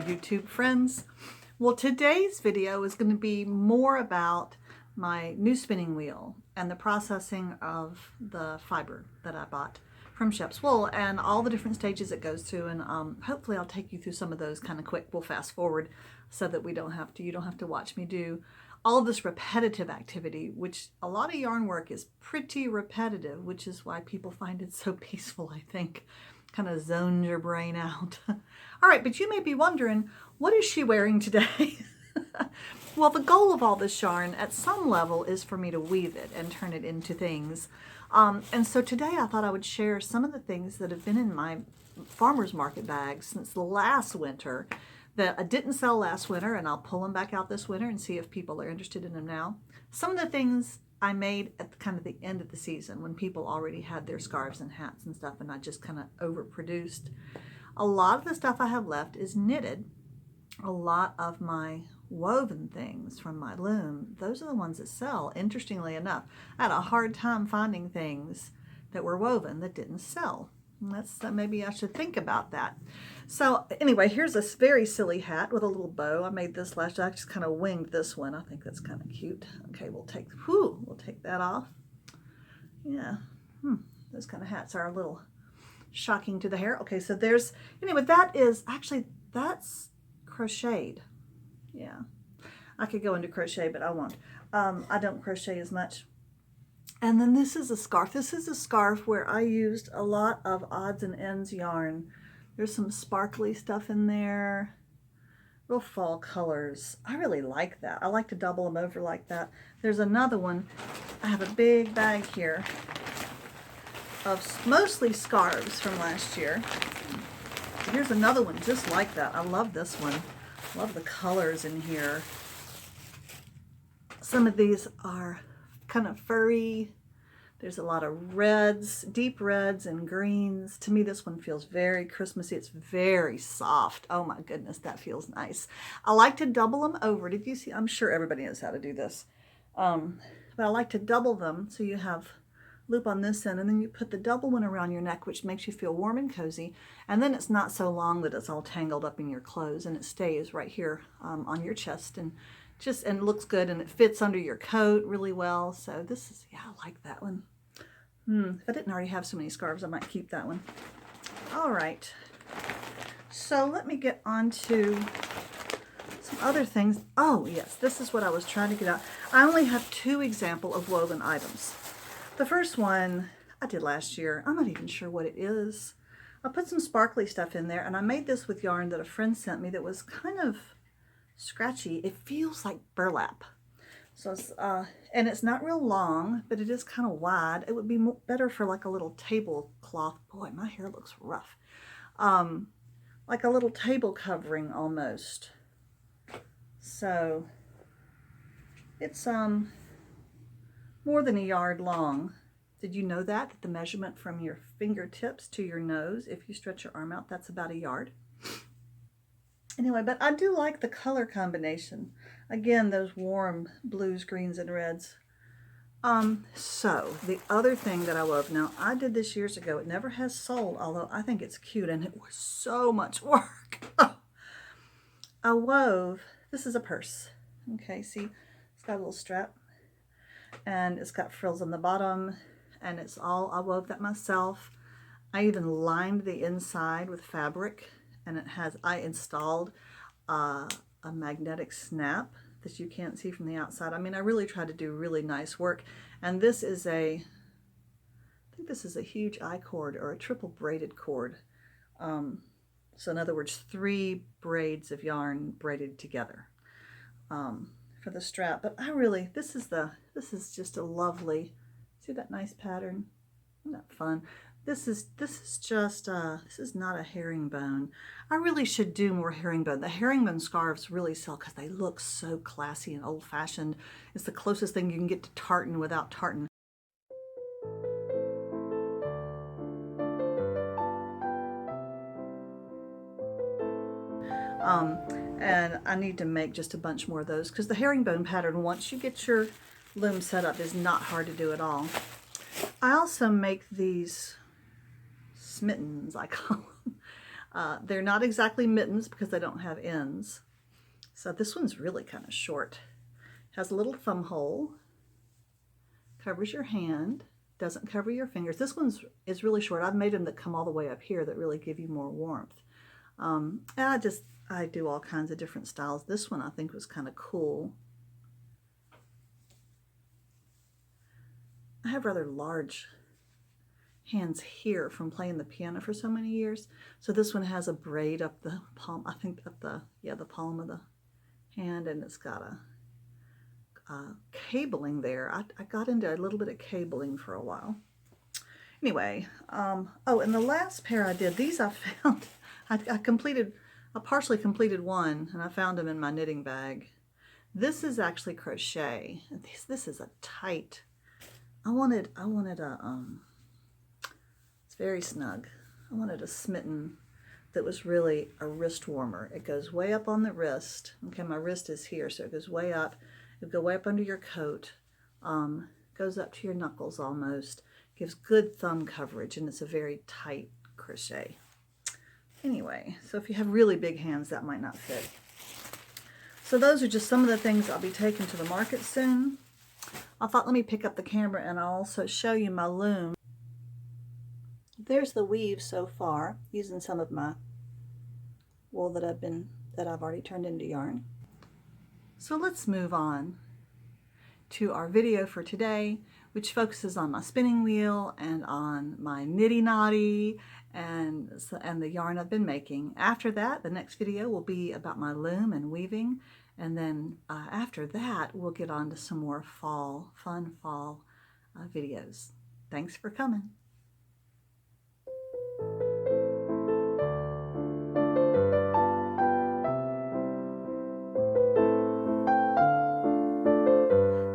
YouTube friends. Well, today's video is going to be more about my new spinning wheel and the processing of the fiber that I bought from Shep's Wool and all the different stages it goes through, and hopefully I'll take you through some of those kind of quick. We'll fast forward so that you don't have to watch me do all of this repetitive activity, which a lot of yarn work is pretty repetitive, which is why people find it so peaceful, I think. Kind of zones your brain out. All right, but you may be wondering, what is she wearing today? Well, the goal of all this yarn at some level is for me to weave it and turn it into things. And so today I thought I would share some of the things that have been in my farmer's market bags since last winter that I didn't sell last winter, and I'll pull them back out this winter and see if people are interested in them now. Some of the things I made at kind of the end of the season when people already had their scarves and hats and stuff and I just kind of overproduced. A lot of the stuff I have left is knitted. A lot of my woven things from my loom, those are the ones that sell. Interestingly enough, I had a hard time finding things that were woven that didn't sell. Maybe I should think about that. So anyway, here's a very silly hat with a little bow. I made this last year. I just kind of winged this one. I think that's kind of cute. Okay, we'll take that off. Yeah, those kind of hats are a little shocking to the hair. Okay, so anyway, that's crocheted. Yeah, I could go into crochet, but I won't. I don't crochet as much. And then this is a scarf. This is a scarf where I used a lot of odds and ends yarn. There's some sparkly stuff in there, real fall colors. I really like that. I like to double them over like that. There's another one. I have a big bag here of mostly scarves from last year. Here's another one just like that. I love this one. Love the colors in here. Some of these are kind of furry. There's a lot of reds, deep reds and greens. To me, this one feels very Christmassy. It's very soft. Oh my goodness, that feels nice. I like to double them over. Did you see? I'm sure everybody knows how to do this. But I like to double them so you have loop on this end, and then you put the double one around your neck, which makes you feel warm and cozy, and then it's not so long that it's all tangled up in your clothes, and it stays right here on your chest, and it looks good, and it fits under your coat really well. So this is, yeah, I like that one. If I didn't already have so many scarves, I might keep that one. All right, so let me get on to some other things. Oh yes, this is what I was trying to get out. I only have 2 examples of woven items. The first one I did last year. I'm not even sure what it is. I put some sparkly stuff in there, and I made this with yarn that a friend sent me that was kind of scratchy. It feels like burlap. So it's, and it's not real long, but it is kind of wide. It would be better for like a little tablecloth. Boy, my hair looks rough. Like a little table covering almost. So it's more than a yard long. Did you know that the measurement from your fingertips to your nose, if you stretch your arm out, that's about a yard? Anyway, but I do like the color combination. Again, those warm blues, greens, and reds. So the other thing that I wove, now I did this years ago. It never has sold, although I think it's cute, and it was so much work. I wove, this is a purse. Okay, see, it's got a little strap, and it's got frills on the bottom, and I wove that myself. I even lined the inside with fabric, and I installed a magnetic snap that you can't see from the outside. I mean, I really tried to do really nice work. And this is I think this is a huge I-cord or a triple braided cord. So in other words, 3 braids of yarn braided together for the strap. But this is just a lovely, see that nice pattern? Isn't that fun? This is not a herringbone. I really should do more herringbone. The herringbone scarves really sell because they look so classy and old-fashioned. It's the closest thing you can get to tartan without tartan. And I need to make just a bunch more of those because the herringbone pattern, once you get your loom set up, is not hard to do at all. I also make these smittens, I call them. They're not exactly mittens because they don't have ends. So this one's really kind of short. Has a little thumb hole, covers your hand, doesn't cover your fingers. This one's is really short. I've made them that come all the way up here that really give you more warmth. And I do all kinds of different styles. This one I think was kind of cool. I have rather large hands here from playing the piano for so many years. So this one has a braid up the palm, I think up the palm of the hand, and it's got a cabling there. I got into a little bit of cabling for a while. Anyway, oh, and the last pair I did, these I found, I partially completed one, and I found them in my knitting bag. This is actually crochet. This is a tight, I wanted it's very snug. I wanted a smitten that was really a wrist warmer. It goes way up on the wrist. Okay, my wrist is here, so it goes way up. It'll go way up under your coat, goes up to your knuckles almost, gives good thumb coverage, and it's a very tight crochet. Anyway, so if you have really big hands, that might not fit. So those are just some of the things I'll be taking to the market soon. I thought, let me pick up the camera and I'll also show you my loom. There's the weave so far, using some of my wool that I've already turned into yarn. So let's move on to our video for today, which focuses on my spinning wheel and on my Niddy Noddy and the yarn I've been making. After that, the next video will be about my loom and weaving, and then after that, we'll get on to some more fun fall videos. Thanks for coming.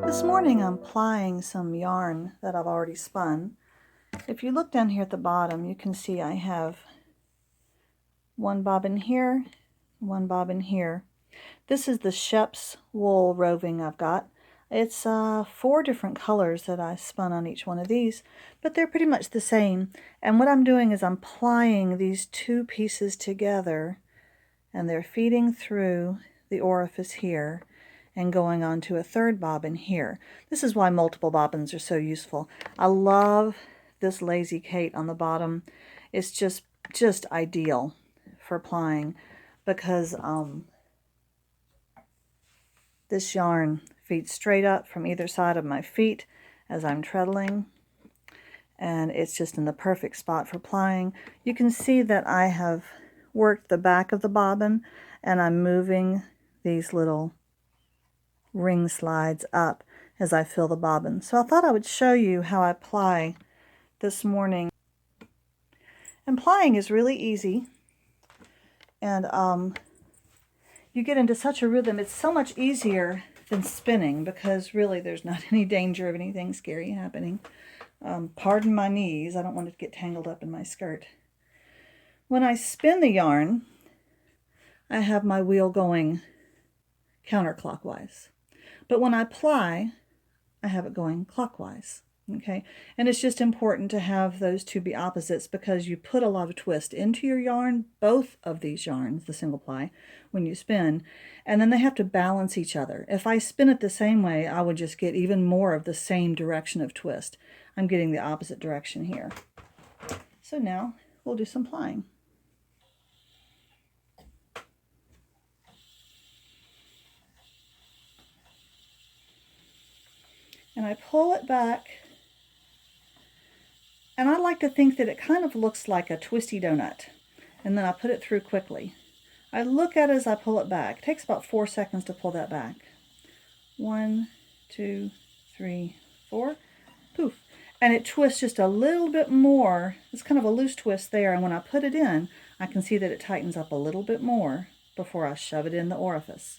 This morning I'm plying some yarn that I've already spun. If you look down here at the bottom, you can see I have one bobbin here, one bobbin here. This is the Shep's wool roving I've got. It's 4 different colors that I spun on each one of these, but they're pretty much the same. And what I'm doing is I'm plying these 2 pieces together, and they're feeding through the orifice here and going on to a 3rd bobbin here. This is why multiple bobbins are so useful. I love this Lazy Kate on the bottom. It's just ideal for plying because this yarn feeds straight up from either side of my feet as I'm treadling, and it's just in the perfect spot for plying. You can see that I have worked the back of the bobbin, and I'm moving these little ring slides up as I fill the bobbin. So I thought I would show you how I ply this morning. And plying is really easy, and you get into such a rhythm. It's so much easier than spinning because really there's not any danger of anything scary happening. Pardon my knees, I don't want it to get tangled up in my skirt. When I spin the yarn, I have my wheel going counterclockwise. But when I ply, I have it going clockwise, okay? And it's just important to have those 2 be opposites because you put a lot of twist into your yarn, both of these yarns, the single ply, when you spin, and then they have to balance each other. If I spin it the same way, I would just get even more of the same direction of twist. I'm getting the opposite direction here. So now we'll do some plying. And I pull it back, and I like to think that it kind of looks like a twisty donut, and then I put it through quickly. I look at it as I pull it back. It takes about 4 seconds to pull that back. 1, 2, 3, 4, poof. And it twists just a little bit more. It's kind of a loose twist there, and when I put it in, I can see that it tightens up a little bit more before I shove it in the orifice.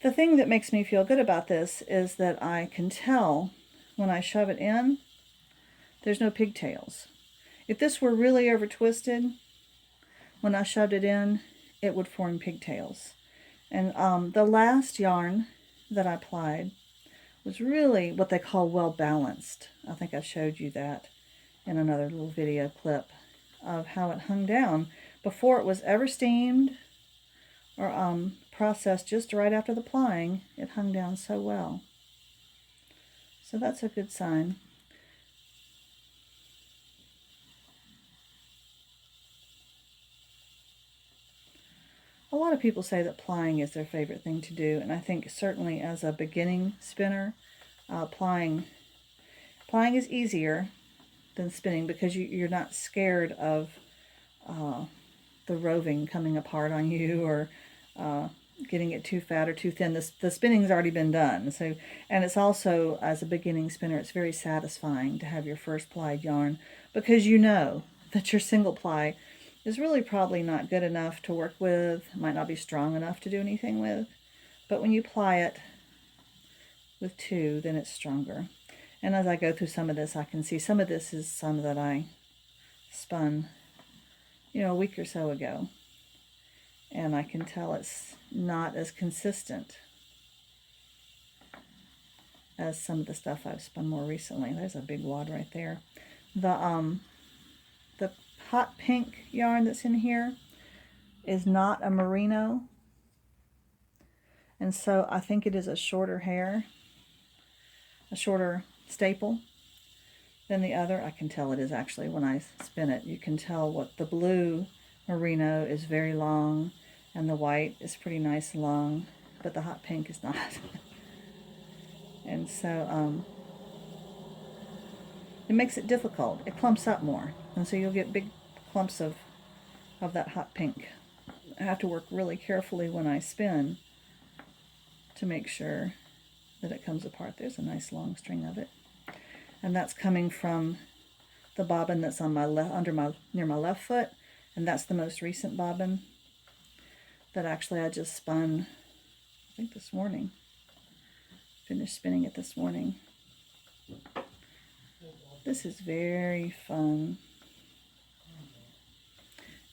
The thing that makes me feel good about this is that I can tell when I shove it in, there's no pigtails. If this were really over twisted, when I shoved it in, it would form pigtails. And the last yarn that I plied was really what they call well balanced. I think I showed you that in another little video clip of how it hung down before it was ever steamed or processed, just right after the plying, it hung down so well. So that's a good sign. A lot of people say that plying is their favorite thing to do, and I think certainly as a beginning spinner, plying is easier than spinning because you're not scared of the roving coming apart on you or getting it too fat or too thin. The spinning's already been done. So, and it's also, as a beginning spinner, it's very satisfying to have your first plied yarn because you know that your single ply is really probably not good enough to work with, might not be strong enough to do anything with. But when you ply it with two, then it's stronger. And as I go through some of this, I can see some of this is some that I spun, a week or so ago. And I can tell it's not as consistent as some of the stuff I've spun more recently. There's a big wad right there. The hot pink yarn that's in here is not a merino. And so I think it is a shorter hair, a shorter staple than the other. I can tell it is actually when I spin it. You can tell what the blue merino is very long and the white is pretty nice and long, but the hot pink is not. And so it makes it difficult. It clumps up more, and so you'll get big clumps of that hot pink. I have to work really carefully when I spin to make sure that it comes apart. There's a nice long string of it, and that's coming from the bobbin that's on my near my left foot, and that's the most recent bobbin that actually I just spun, I think this morning. Finished spinning it this morning. This is very fun.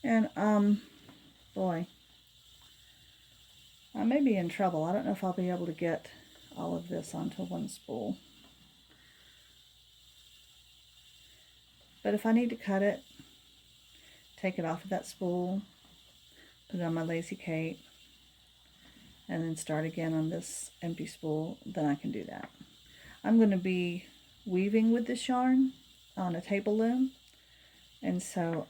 And boy, I may be in trouble. I don't know if I'll be able to get all of this onto one spool. But if I need to cut it, take it off of that spool, put it on my Lazy Kate, and then start again on this empty spool, then I can do that. I'm going to be weaving with this yarn on a table loom, and so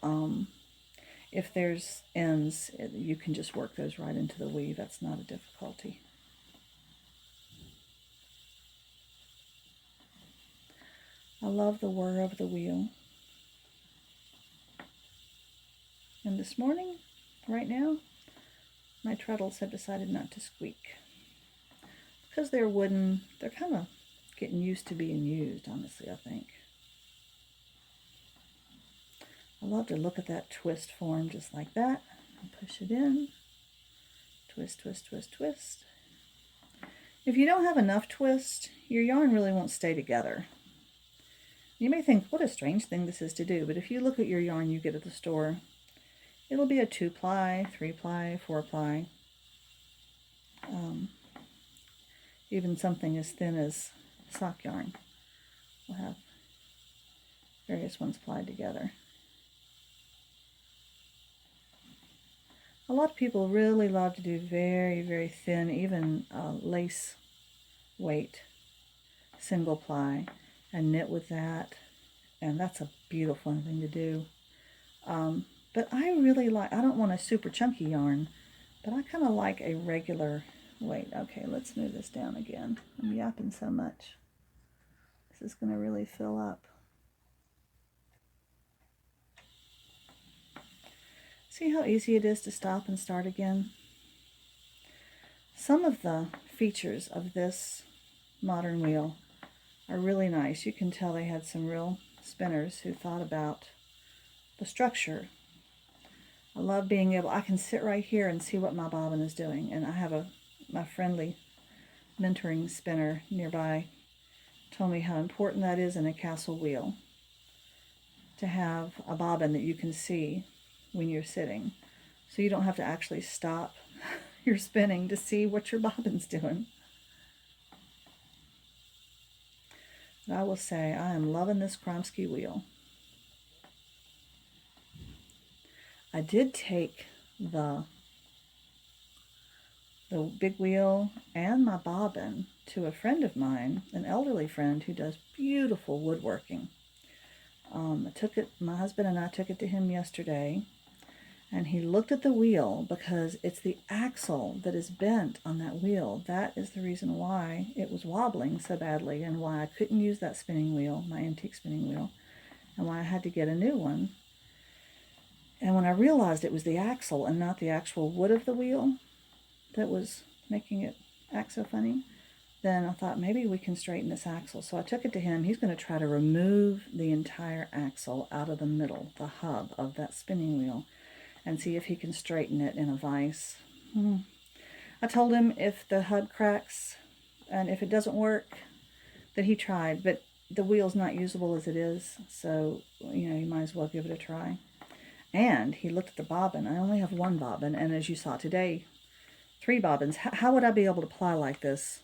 if there's ends, you can just work those right into the weave. That's not a difficulty. I love the whir of the wheel. And this morning, right now, my treadles have decided not to squeak. Because they're wooden, they're kind of getting used to being used, honestly, I think. I love to look at that twist form just like that. And push it in. Twist, twist, twist, twist. If you don't have enough twist, your yarn really won't stay together. You may think, what a strange thing this is to do, but if you look at your yarn you get at the store, it'll be a 2-ply, 3-ply, 4-ply. Even something as thin as sock yarn will have various ones plied together. A lot of people really love to do very, very thin, even lace weight, single ply, and knit with that. And that's a beautiful thing to do. But I really like, I don't want a super chunky yarn, but I kind of like a regular weight. Okay, let's move this down again. I'm yapping so much. This is going to really fill up. See how easy it is to stop and start again? Some of the features of this modern wheel are really nice. You can tell they had some real spinners who thought about the structure. I love being able, I can sit right here and see what my bobbin is doing. And I have my friendly mentoring spinner nearby told me how important that is in a castle wheel, to have a bobbin that you can see when you're sitting. So you don't have to actually stop your spinning to see what your bobbin's doing. But I will say, I am loving this Kromsky wheel. I did take the big wheel and my bobbin to a friend of mine, an elderly friend who does beautiful woodworking. My husband and I took it to him yesterday, and he looked at the wheel because it's the axle that is bent on that wheel. That is the reason why it was wobbling so badly and why I couldn't use that spinning wheel, my antique spinning wheel, and why I had to get a new one. And when I realized it was the axle and not the actual wood of the wheel that was making it act so funny, then I thought maybe we can straighten this axle. So I took it to him. He's going to try to remove the entire axle out of the middle, the hub of that spinning wheel, and see if he can straighten it in a vise. I told him if the hub cracks and if it doesn't work, that he tried, but the wheel's not usable as it is, so you might as well give it a try. And he looked at the bobbin. I only have one bobbin, and as you saw today, 3 bobbins. How would I be able to ply like this?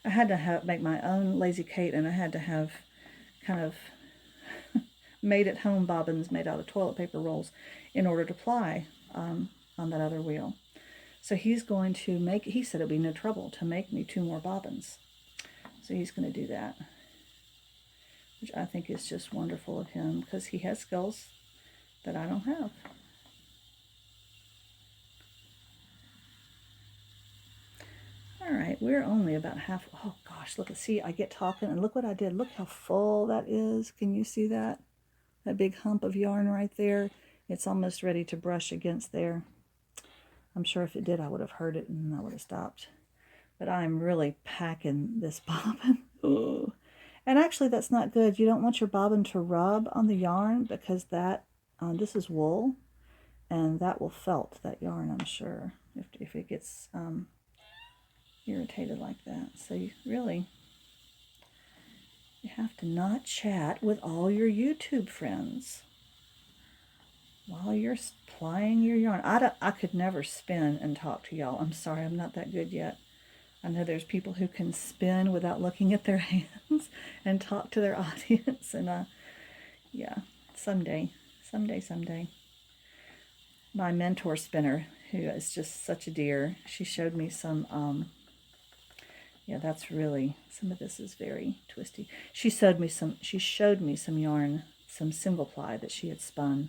I had to make my own Lazy Kate, and I had to have kind of made-at-home bobbins made out of toilet paper rolls in order to ply on that other wheel. So he's going to he said it'd be no trouble to make me 2 more bobbins. So he's going to do that, which I think is just wonderful of him because he has skills that I don't have. All right, we're only about half. Oh gosh, look, see, I get talking and look what I did. Look how full that is. Can you see that? That big hump of yarn right there. It's almost ready to brush against there. I'm sure if it did, I would have heard it and I would have stopped. But I'm really packing this bobbin. Ooh. And actually, that's not good. You don't want your bobbin to rub on the yarn because this is wool, and that will felt that yarn, I'm sure, if it gets irritated like that. So you have to not chat with all your YouTube friends while you're plying your yarn. I could never spin and talk to y'all. I'm sorry, I'm not that good yet. I know there's people who can spin without looking at their hands and talk to their audience. And yeah, someday. My mentor spinner, who is just such a dear, she showed me some, yeah, that's really, some of this is very twisty. She showed me some yarn, some single ply that she had spun.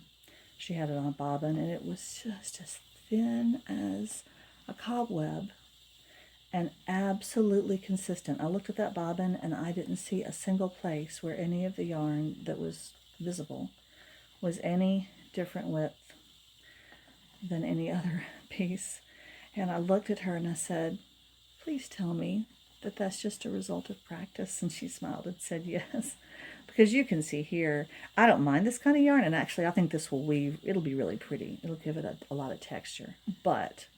She had it on a bobbin, and it was just as thin as a cobweb and absolutely consistent. I looked at that bobbin, and I didn't see a single place where any of the yarn that was visible was any different width than any other piece. And I looked at her and I said, please tell me that that's just a result of practice. And she smiled and said yes, because you can see here, I don't mind this kind of yarn. And actually, I think this will weave. It'll be really pretty. It'll give it a lot of texture. But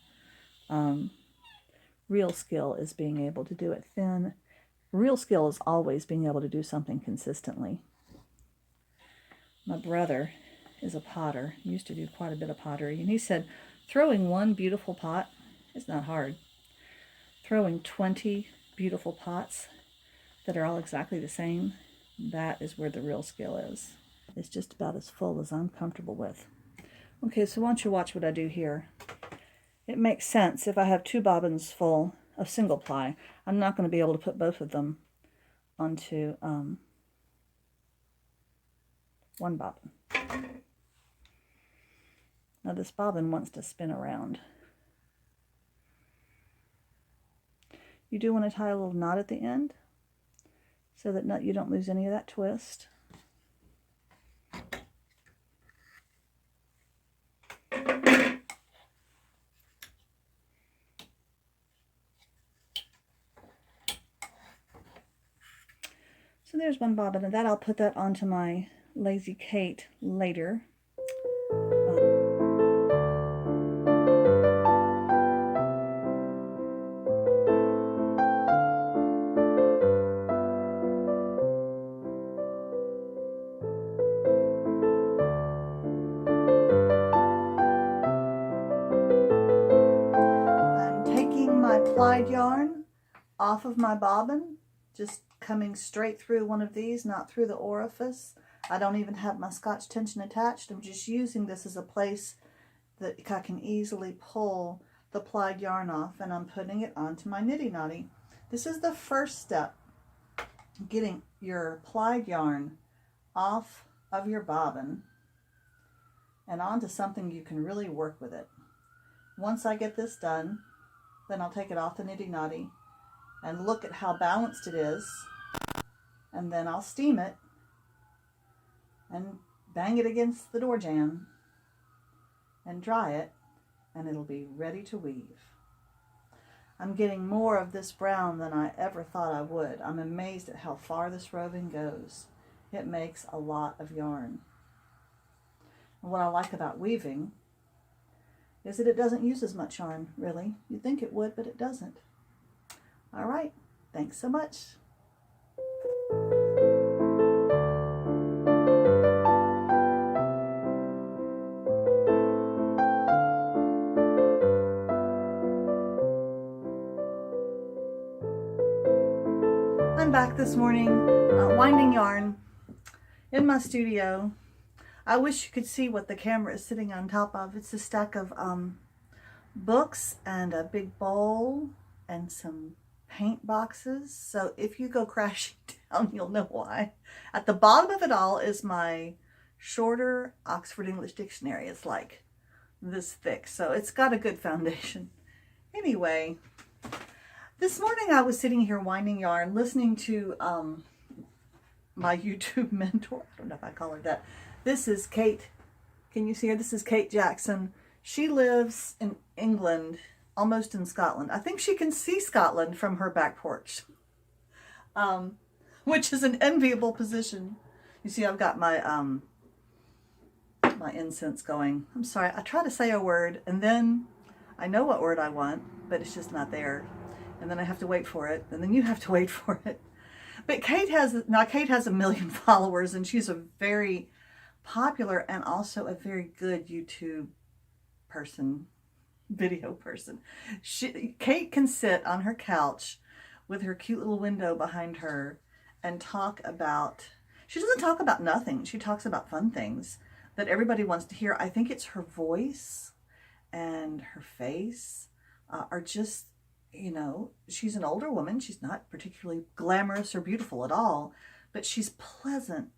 real skill is being able to do it thin. Real skill is always being able to do something consistently. My brother is a potter. He used to do quite a bit of pottery. And he said, throwing one beautiful pot is not hard. Throwing 20 beautiful pots that are all exactly the same, that is where the real skill is. It's just about as full as I'm comfortable with. Okay, so why don't you watch what I do here. It makes sense if I have 2 bobbins full of single ply. I'm not going to be able to put both of them onto one bobbin. Now this bobbin wants to spin around. You do want to tie a little knot at the end so that you don't lose any of that twist. So there's one bobbin, and I'll put that onto my Lazy Kate later. I'm taking my plied yarn off of my bobbin, just coming straight through one of these, not through the orifice. I don't even have my Scotch tension attached. I'm just using this as a place that I can easily pull the plied yarn off, and I'm putting it onto my Niddy Noddy. This is the first step, getting your plied yarn off of your bobbin and onto something you can really work with it. Once I get this done, then I'll take it off the Niddy Noddy and look at how balanced it is, and then I'll steam it and bang it against the door jamb and dry it, and it'll be ready to weave. I'm getting more of this brown than I ever thought I would. I'm amazed at how far this roving goes. It makes a lot of yarn. And what I like about weaving is that it doesn't use as much yarn, really. You'd think it would, but it doesn't. All right, thanks so much. I'm back this morning winding yarn in my studio. I wish you could see what the camera is sitting on top of. It's a stack of books and a big bowl and some paint boxes. So if you go crashing down, you'll know why. At the bottom of it all is my shorter Oxford English Dictionary. It's like this thick, so it's got a good foundation. Anyway, this morning I was sitting here winding yarn, listening to my YouTube mentor. I don't know if I call her that. This is Kate. Can you see her? This is Kate Jackson. She lives in England, almost in Scotland. I think she can see Scotland from her back porch, which is an enviable position. You see, I've got my my incense going. I'm sorry, I try to say a word and then I know what word I want, but it's just not there. And then I have to wait for it, and then you have to wait for it. But Kate has 1 million followers, and she's a very popular and also a very good YouTube person, video person. Kate can sit on her couch with her cute little window behind her and talk about, she doesn't talk about nothing. She talks about fun things that everybody wants to hear. I think it's her voice and her face are just, you know, she's an older woman. She's not particularly glamorous or beautiful at all, but she's pleasant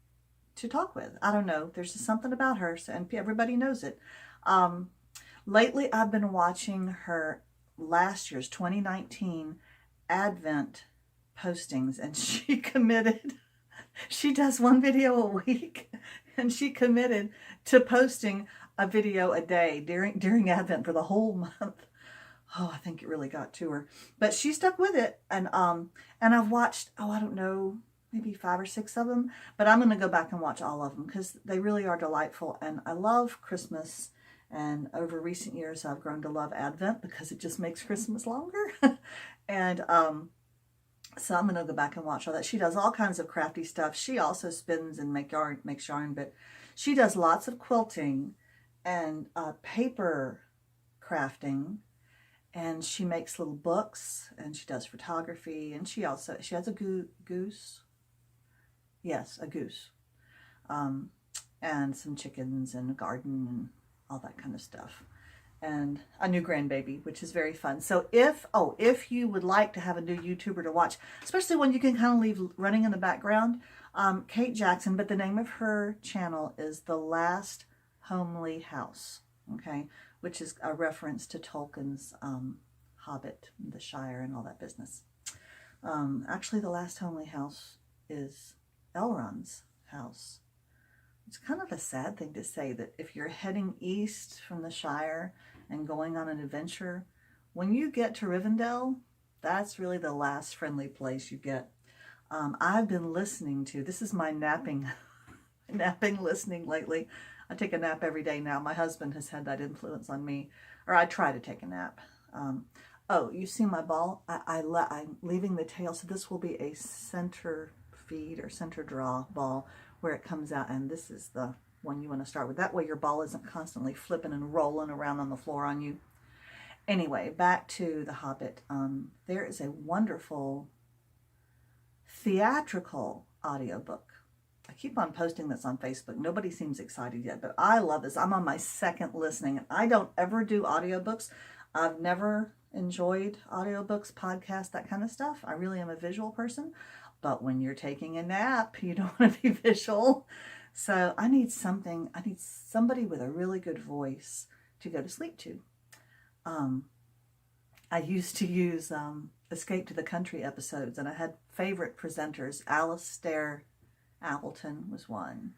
to talk with. I don't know. There's just something about her, and everybody knows it. Lately, I've been watching her last year's 2019 Advent postings, and she committed. She does 1 video a week, and she committed to posting a video a day during Advent for the whole month. Oh, I think it really got to her, but she stuck with it, and I've watched, I don't know, maybe 5 or 6 of them, but I'm going to go back and watch all of them because they really are delightful, and I love Christmas, and over recent years I've grown to love Advent because it just makes Christmas longer, and so I'm going to go back and watch all that. She does all kinds of crafty stuff. She also spins and makes yarn, but she does lots of quilting and paper crafting. And she makes little books, and she does photography, and she has a goose. Yes, a goose. And some chickens and a garden and all that kind of stuff. And a new grandbaby, which is very fun. So if you would like to have a new YouTuber to watch, especially one you can kind of leave running in the background, Kate Jackson, but the name of her channel is The Last Homely House, okay? Which is a reference to Tolkien's Hobbit, the Shire, and all that business. Actually, the last homely house is Elrond's house. It's kind of a sad thing to say that if you're heading east from the Shire and going on an adventure, when you get to Rivendell, that's really the last friendly place you get. I've been listening to, this is my napping listening lately. I take a nap every day now. My husband has had that influence on me, or I try to take a nap. Oh, you see my ball? I'm leaving the tail, so this will be a center feed or center draw ball where it comes out, and this is the one you want to start with. That way your ball isn't constantly flipping and rolling around on the floor on you. Anyway, back to The Hobbit. There is a wonderful theatrical audiobook I keep on posting this on Facebook. Nobody seems excited yet, but I love this. I'm on my second listening. I don't ever do audiobooks. I've never enjoyed audiobooks, podcasts, that kind of stuff. I really am a visual person. But when you're taking a nap, you don't want to be visual. So I need somebody with a really good voice to go to sleep to. I used to use Escape to the Country episodes, and I had favorite presenters. Alistair Appleton was one,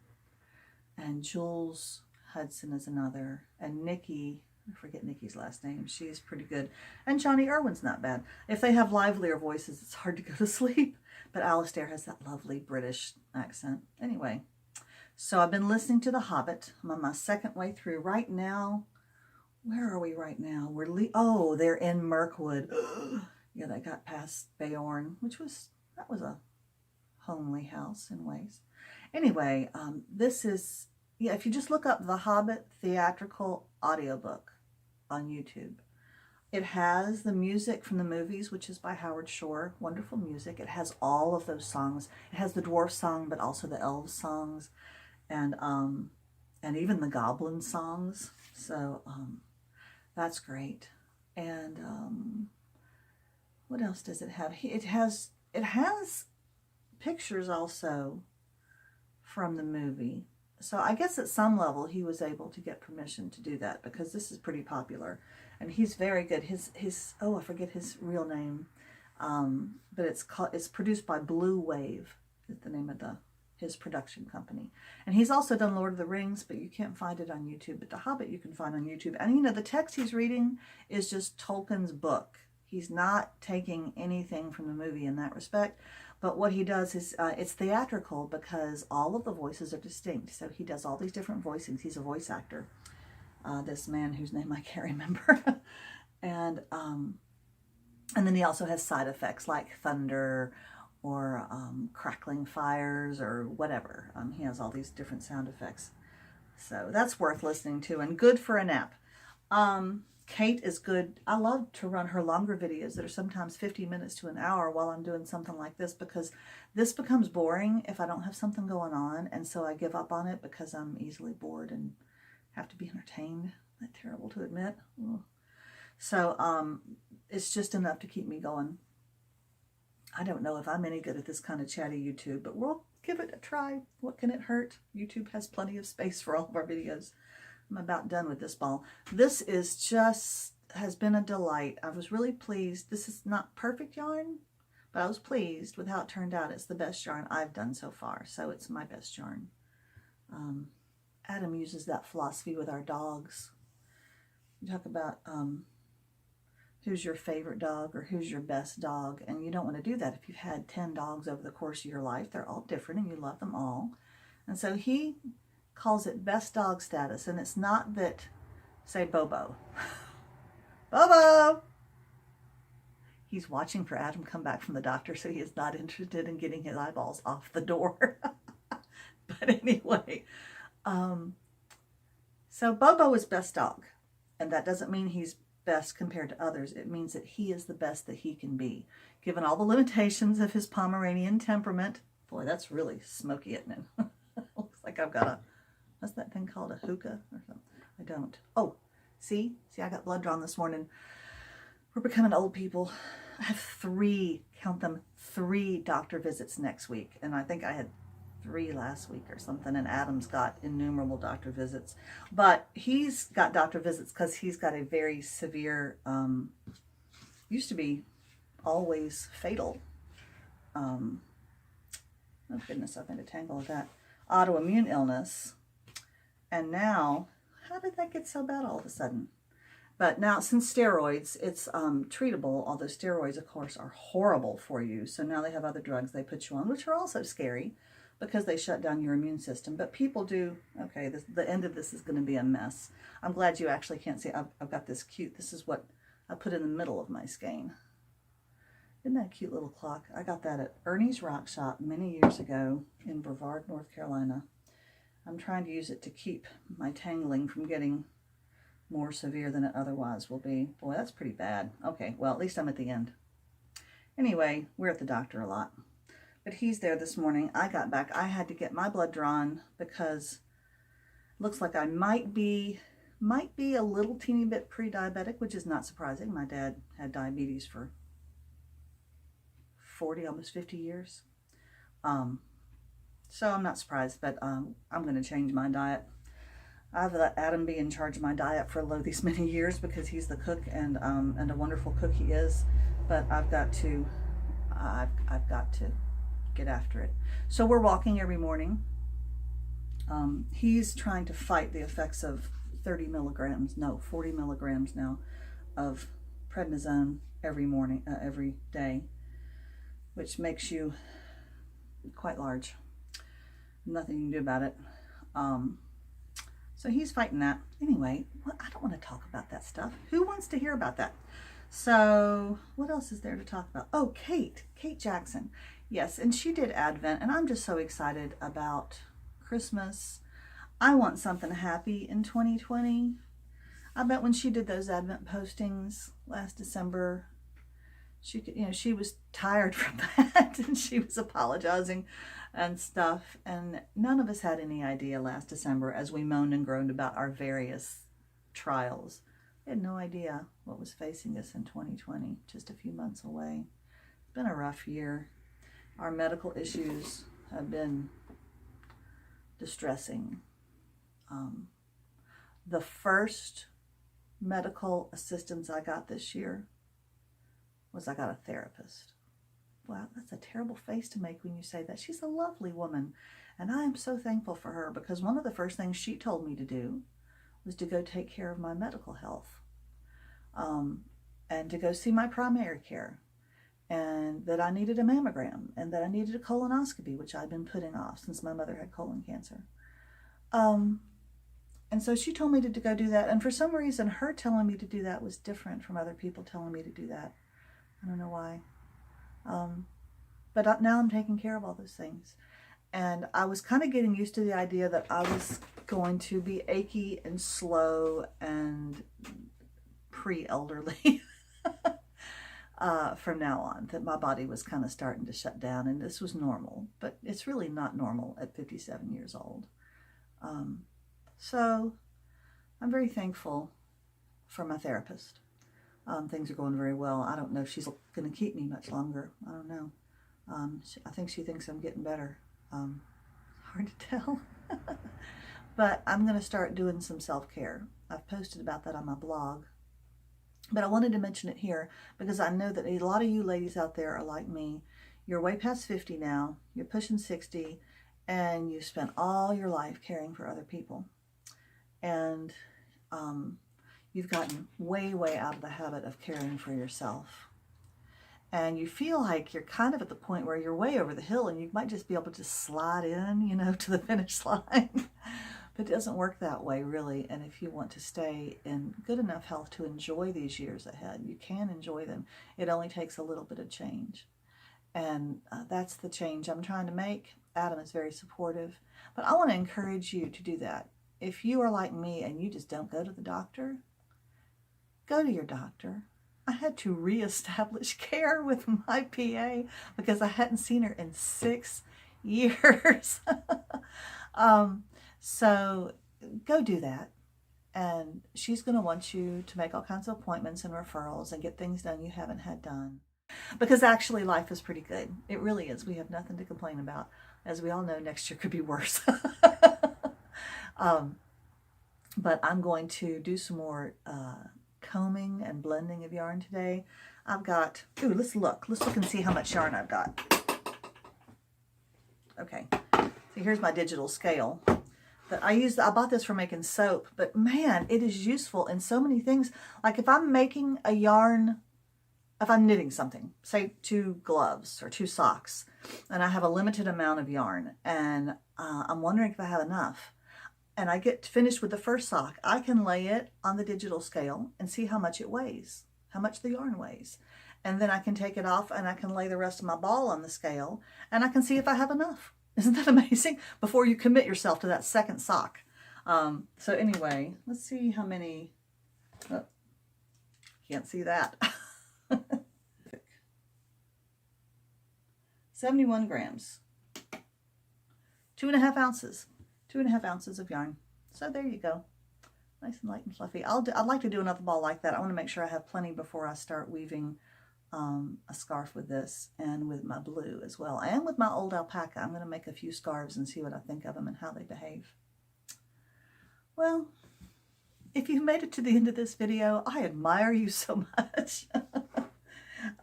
and Jules Hudson is another, and Nikki, I forget Nikki's last name, she's pretty good, and Johnny Irwin's not bad. If they have livelier voices, it's hard to go to sleep, but Alistair has that lovely British accent. Anyway, so I've been listening to The Hobbit. I'm on my second way through right now. Where are we right now? They're in Mirkwood. Yeah, they got past Beorn, that was a homely house in ways. Anyway, this is, if you just look up The Hobbit theatrical audiobook on YouTube, it has the music from the movies, which is by Howard Shore. Wonderful music. It has all of those songs. It has the dwarf song, but also the elves songs, and even the goblin songs. So that's great. And what else does it have? It has pictures also from the movie. So I guess at some level he was able to get permission to do that, because this is pretty popular, and he's very good. His I forget his real name, but it's produced by Bluewave, is the name of his production company. And he's also done Lord of the Rings, but you can't find it on YouTube. But The Hobbit you can find on YouTube. And the text he's reading is just Tolkien's book. He's not taking anything from the movie in that respect. But what he does is, it's theatrical because all of the voices are distinct. So he does all these different voicings. He's a voice actor. This man whose name I can't remember. And then he also has side effects like thunder or crackling fires or whatever. He has all these different sound effects. So that's worth listening to and good for a nap. Kate is good. I love to run her longer videos that are sometimes 50 minutes to an hour while I'm doing something like this, because this becomes boring if I don't have something going on, and so I give up on it because I'm easily bored and have to be entertained. That's terrible to admit. Ugh. So it's just enough to keep me going. I don't know if I'm any good at this kind of chatty YouTube, but we'll give it a try. What can it hurt? YouTube has plenty of space for all of our videos. I'm about done with this ball. This has been a delight. I was really pleased. This is not perfect yarn, but I was pleased with how it turned out. It's the best yarn I've done so far, so it's my best yarn. Adam uses that philosophy with our dogs. We talk about who's your favorite dog or who's your best dog, and you don't want to do that if you've had 10 dogs over the course of your life. They're all different and you love them all. And so he calls it best dog status, and it's not that, say Bobo. Bobo! He's watching for Adam come back from the doctor, so he is not interested in getting his eyeballs off the door. But anyway, so Bobo is best dog, and that doesn't mean he's best compared to others. It means that he is the best that he can be, given all the limitations of his Pomeranian temperament. Boy, that's really smoky, isn't it? Looks like I've got what's that thing called, a hookah or something? I don't. Oh, see, I got blood drawn this morning. We're becoming old people. I have 3, count them, 3 doctor visits next week, and I think I had 3 last week or something, and Adam's got innumerable doctor visits. But he's got doctor visits because he's got a very severe, used to be always fatal, oh goodness, I've been a tangle of that, autoimmune illness. And now, how did that get so bad all of a sudden? But now, since steroids, it's treatable, although steroids, of course, are horrible for you. So now they have other drugs they put you on, which are also scary because they shut down your immune system. But people do, okay, the end of this is going to be a mess. I'm glad you actually can't see. I've got this cute, this is what I put in the middle of my skein. Isn't that a cute little clock? I got that at Ernie's Rock Shop many years ago in Brevard, North Carolina. I'm trying to use it to keep my tangling from getting more severe than it otherwise will be. Boy, that's pretty bad. Okay, well, at least I'm at the end. Anyway, we're at the doctor a lot. but he's there this morning. I got back. I had to get my blood drawn because it looks like I might be a little teeny bit pre-diabetic, which is not surprising. My dad had diabetes for 40, almost 50 years. So I'm not surprised, but I'm going to change my diet. I've let Adam be in charge of my diet for these many years because he's the cook and a wonderful cook he is. But I've got to get after it. So we're walking every morning. He's trying to fight the effects of 40 milligrams now of prednisone every day, which makes you quite large. Nothing you can do about it. So he's fighting that. Anyway, I don't want to talk about that stuff. Who wants to hear about that? So what else is there to talk about? Oh, Kate Jackson. Yes, and she did Advent, and I'm just so excited about Christmas. I want something happy in 2020. I bet when she did those Advent postings last December, she was tired from that and she was apologizing and stuff. And none of us had any idea last December as we moaned and groaned about our various trials. We had no idea what was facing us in 2020, just a few months away. It's been a rough year. Our medical issues have been distressing. The first medical assistance I got this year was I got a therapist. Wow, that's a terrible face to make when you say that. She's a lovely woman, and I am so thankful for her because one of the first things she told me to do was to go take care of my medical health, and to go see my primary care, and that I needed a mammogram, and that I needed a colonoscopy, which I'd been putting off since my mother had colon cancer. And so she told me to go do that, and for some reason her telling me to do that was different from other people telling me to do that. I don't know why. But now I'm taking care of all those things. And I was kind of getting used to the idea that I was going to be achy and slow and pre-elderly from now on, that my body was kind of starting to shut down and this was normal, but it's really not normal at 57 years old. So I'm very thankful for my therapist. Things are going very well. I don't know if she's going to keep me much longer. I don't know. I think she thinks I'm getting better. Hard to tell. But I'm going to start doing some self-care. I've posted about that on my blog. But I wanted to mention it here because I know that a lot of you ladies out there are like me. You're way past 50 now. You're pushing 60. And you've spent all your life caring for other people. And you've gotten way, way out of the habit of caring for yourself. And you feel like you're kind of at the point where you're way over the hill and you might just be able to just slide in, to the finish line. But it doesn't work that way, really. And if you want to stay in good enough health to enjoy these years ahead, you can enjoy them. It only takes a little bit of change. And that's the change I'm trying to make. Adam is very supportive. But I want to encourage you to do that. If you are like me and you just don't go to the doctor, go to your doctor. I had to reestablish care with my PA because I hadn't seen her in 6 years. So go do that. And she's going to want you to make all kinds of appointments and referrals and get things done you haven't had done. Because actually life is pretty good. It really is. We have nothing to complain about. As we all know, next year could be worse. But I'm going to do some more combing and blending of yarn today. I've got, let's look and see how much yarn I've got. Okay, so here's my digital scale. But I bought this for making soap, but man, it is useful in so many things. Like if I'm making a yarn, if I'm knitting something, say 2 gloves or 2 socks, and I have a limited amount of yarn, and I'm wondering if I have enough, and I get finished with the first sock, I can lay it on the digital scale and see how much it weighs, how much the yarn weighs. And then I can take it off and I can lay the rest of my ball on the scale and I can see if I have enough. Isn't that amazing? Before you commit yourself to that second sock. So anyway, let's see how many, can't see that. 71 grams. 2.5 ounces. 2.5 ounces of yarn. So there you go. Nice and light and fluffy. I'd like to do another ball like that. I want to make sure I have plenty before I start weaving a scarf with this, and with my blue as well, and with my old alpaca. I'm going to make a few scarves and see what I think of them and how they behave. Well, if you've made it to the end of this video, I admire you so much.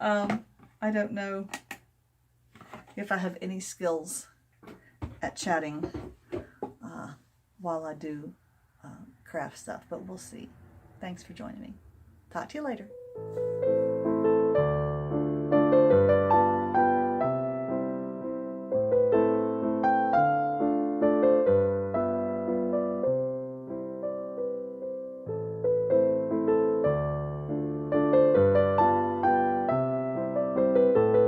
I don't know if I have any skills at chatting while I do craft stuff, but we'll see. Thanks for joining me. Talk to you later.